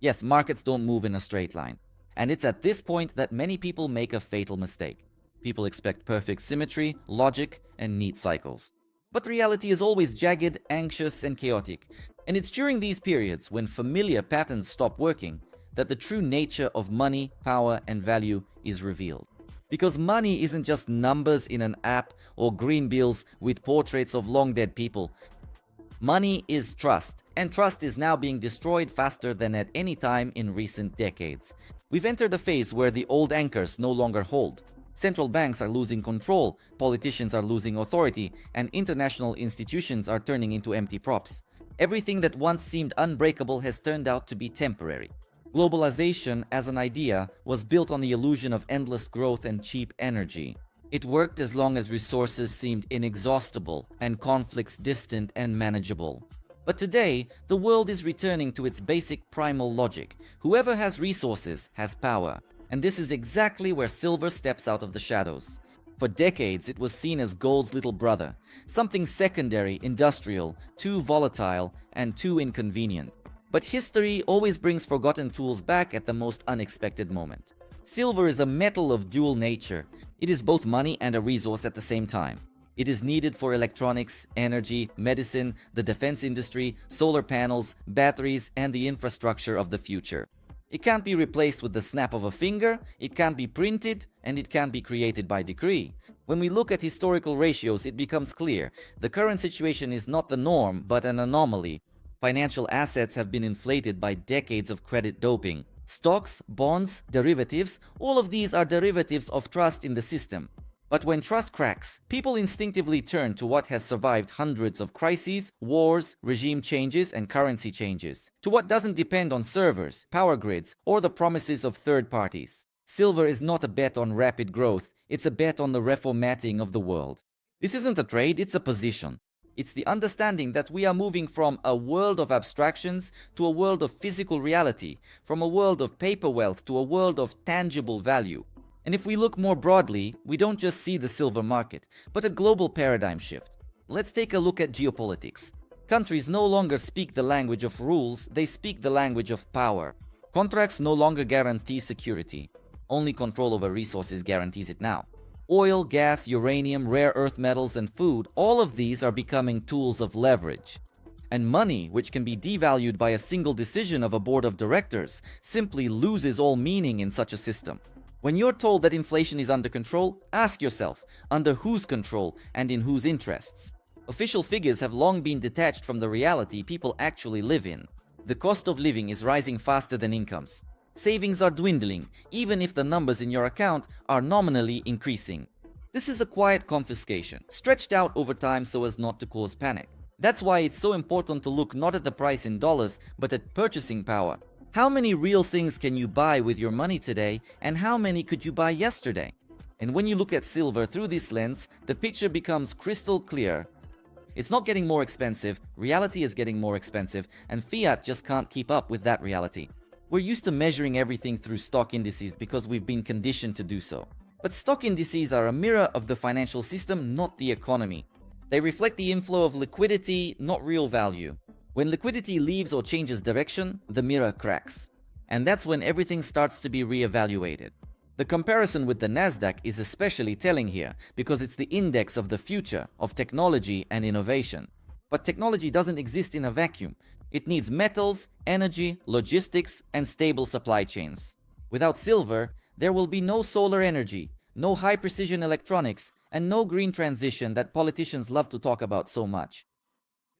Yes, markets don't move in a straight line. And it's at this point that many people make a fatal mistake. People expect perfect symmetry, logic, and neat cycles. But reality is always jagged, anxious, and chaotic. And it's during these periods, when familiar patterns stop working, that the true nature of money, power, and value is revealed. Because money isn't just numbers in an app or green bills with portraits of long dead people. Money is trust, and trust is now being destroyed faster than at any time in recent decades. We've entered a phase where the old anchors no longer hold. Central banks are losing control, politicians are losing authority, and international institutions are turning into empty props. Everything that once seemed unbreakable has turned out to be temporary. Globalization, as an idea, was built on the illusion of endless growth and cheap energy. It worked as long as resources seemed inexhaustible and conflicts distant and manageable. But today, the world is returning to its basic primal logic. Whoever has resources has power. And this is exactly where silver steps out of the shadows. For decades, it was seen as gold's little brother, something secondary, industrial, too volatile, and too inconvenient. But history always brings forgotten tools back at the most unexpected moment. Silver is a metal of dual nature. It is both money and a resource at the same time. It is needed for electronics, energy, medicine, the defense industry, solar panels, batteries, and the infrastructure of the future. It can't be replaced with the snap of a finger, it can't be printed, and it can't be created by decree. When we look at historical ratios, it becomes clear. The current situation is not the norm, but an anomaly. Financial assets have been inflated by decades of credit doping. Stocks, bonds, derivatives, all of these are derivatives of trust in the system. But when trust cracks, people instinctively turn to what has survived hundreds of crises, wars, regime changes, and currency changes, to what doesn't depend on servers, power grids, or the promises of third parties. Silver is not a bet on rapid growth, it's a bet on the reformatting of the world. This isn't a trade, it's a position. It's the understanding that we are moving from a world of abstractions to a world of physical reality, from a world of paper wealth to a world of tangible value. And if we look more broadly, we don't just see the silver market, but a global paradigm shift. Let's take a look at geopolitics. Countries no longer speak the language of rules, they speak the language of power. Contracts no longer guarantee security. Only control over resources guarantees it now. Oil, gas, uranium, rare earth metals, and food, all of these are becoming tools of leverage. And money, which can be devalued by a single decision of a board of directors, simply loses all meaning in such a system. When you're told that inflation is under control, ask yourself, under whose control and in whose interests? Official figures have long been detached from the reality people actually live in. The cost of living is rising faster than incomes. Savings are dwindling, even if the numbers in your account are nominally increasing. This is a quiet confiscation, stretched out over time so as not to cause panic. That's why it's so important to look not at the price in dollars, but at purchasing power. How many real things can you buy with your money today, and how many could you buy yesterday? And when you look at silver through this lens, the picture becomes crystal clear. It's not getting more expensive, reality is getting more expensive, and fiat just can't keep up with that reality. We're used to measuring everything through stock indices because we've been conditioned to do so. But stock indices are a mirror of the financial system, not the economy. They reflect the inflow of liquidity, not real value. When liquidity leaves or changes direction, the mirror cracks. And that's when everything starts to be reevaluated. The comparison with the Nasdaq is especially telling here because it's the index of the future, of technology and innovation. But technology doesn't exist in a vacuum. It needs metals, energy, logistics, and stable supply chains. Without silver, there will be no solar energy, no high-precision electronics, and no green transition that politicians love to talk about so much.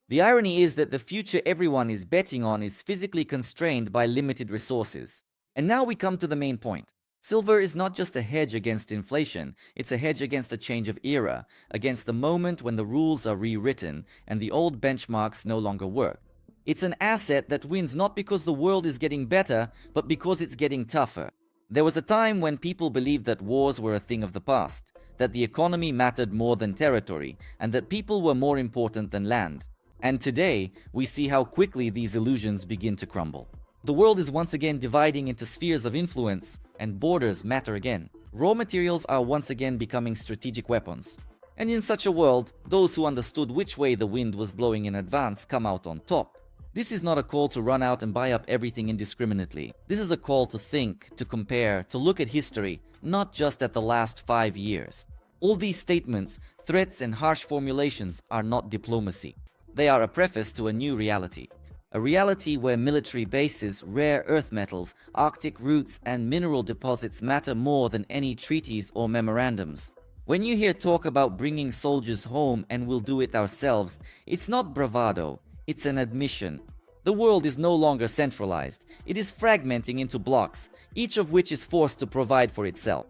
The irony is that the future everyone is betting on is physically constrained by limited resources. And now we come to the main point. Silver is not just a hedge against inflation, it's a hedge against a change of era, against the moment when the rules are rewritten and the old benchmarks no longer work. It's an asset that wins not because the world is getting better, but because it's getting tougher. There was a time when people believed that wars were a thing of the past, that the economy mattered more than territory, and that people were more important than land. And today, we see how quickly these illusions begin to crumble. The world is once again dividing into spheres of influence, and borders matter again. Raw materials are once again becoming strategic weapons. And in such a world, those who understood which way the wind was blowing in advance come out on top. This is not a call to run out and buy up everything indiscriminately. This is a call to think, to compare, to look at history, not just at the last 5 years. All these statements, threats, and harsh formulations are not diplomacy. They are a preface to a new reality. A reality where military bases, rare earth metals, Arctic routes, and mineral deposits matter more than any treaties or memorandums. When you hear talk about bringing soldiers home and we'll do it ourselves, it's not bravado, it's an admission. The world is no longer centralized. It is fragmenting into blocks, each of which is forced to provide for itself.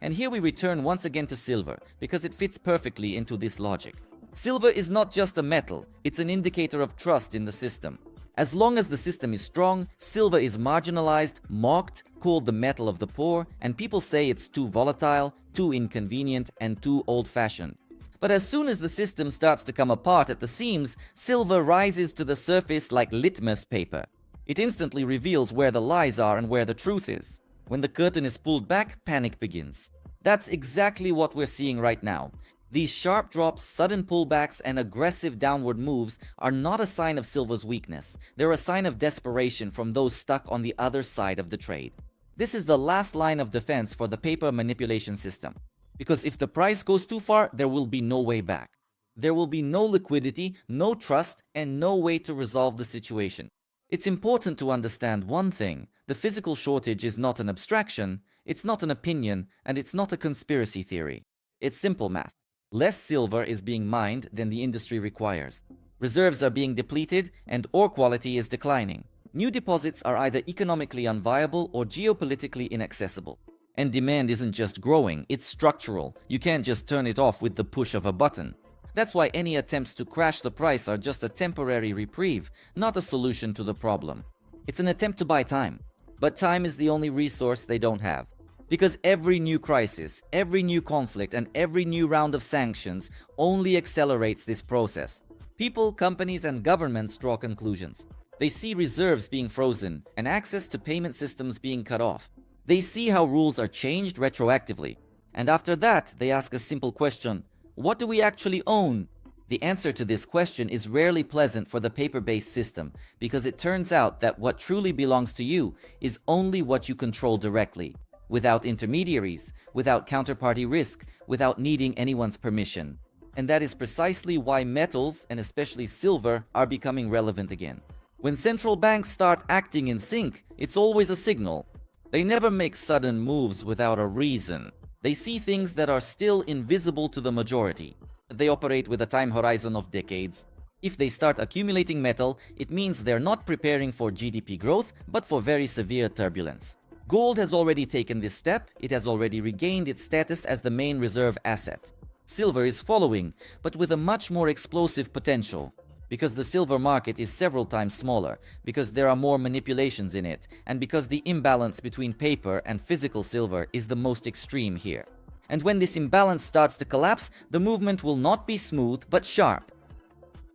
And here we return once again to silver, because it fits perfectly into this logic. Silver is not just a metal, it's an indicator of trust in the system. As long as the system is strong, silver is marginalized, mocked, called the metal of the poor, and people say it's too volatile, too inconvenient, and too old-fashioned. But as soon as the system starts to come apart at the seams, silver rises to the surface like litmus paper. It instantly reveals where the lies are and where the truth is. When the curtain is pulled back, panic begins. That's exactly what we're seeing right now. These sharp drops, sudden pullbacks, and aggressive downward moves are not a sign of silver's weakness. They're a sign of desperation from those stuck on the other side of the trade. This is the last line of defense for the paper manipulation system. Because if the price goes too far, there will be no way back. There will be no liquidity, no trust, and no way to resolve the situation. It's important to understand one thing. The physical shortage is not an abstraction, it's not an opinion, and it's not a conspiracy theory. It's simple math. Less silver is being mined than the industry requires. Reserves are being depleted, and ore quality is declining. New deposits are either economically unviable or geopolitically inaccessible. And demand isn't just growing, it's structural. You can't just turn it off with the push of a button. That's why any attempts to crash the price are just a temporary reprieve, not a solution to the problem. It's an attempt to buy time. But time is the only resource they don't have. Because every new crisis, every new conflict, and every new round of sanctions only accelerates this process. People, companies, and governments draw conclusions. They see reserves being frozen and access to payment systems being cut off. They see how rules are changed retroactively. And after that, they ask a simple question: what do we actually own? The answer to this question is rarely pleasant for the paper-based system, because it turns out that what truly belongs to you is only what you control directly, without intermediaries, without counterparty risk, without needing anyone's permission. And that is precisely why metals, and especially silver, are becoming relevant again. When central banks start acting in sync, it's always a signal. They never make sudden moves without a reason. They see things that are still invisible to the majority. They operate with a time horizon of decades. If they start accumulating metal, it means they're not preparing for GDP growth, but for very severe turbulence. Gold has already taken this step. It has already regained its status as the main reserve asset. Silver is following, but with a much more explosive potential. Because the silver market is several times smaller, because there are more manipulations in it, and because the imbalance between paper and physical silver is the most extreme here. And when this imbalance starts to collapse, the movement will not be smooth, but sharp.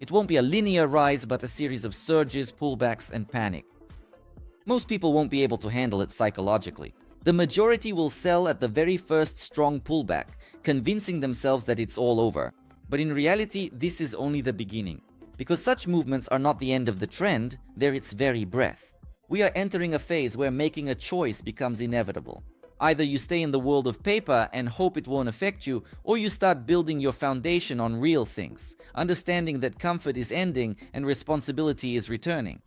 It won't be a linear rise, but a series of surges, pullbacks, and panic. Most people won't be able to handle it psychologically. The majority will sell at the very first strong pullback, convincing themselves that it's all over. But in reality, this is only the beginning. Because such movements are not the end of the trend, they're its very breath. We are entering a phase where making a choice becomes inevitable. Either you stay in the world of paper and hope it won't affect you, or you start building your foundation on real things, understanding that comfort is ending and responsibility is returning.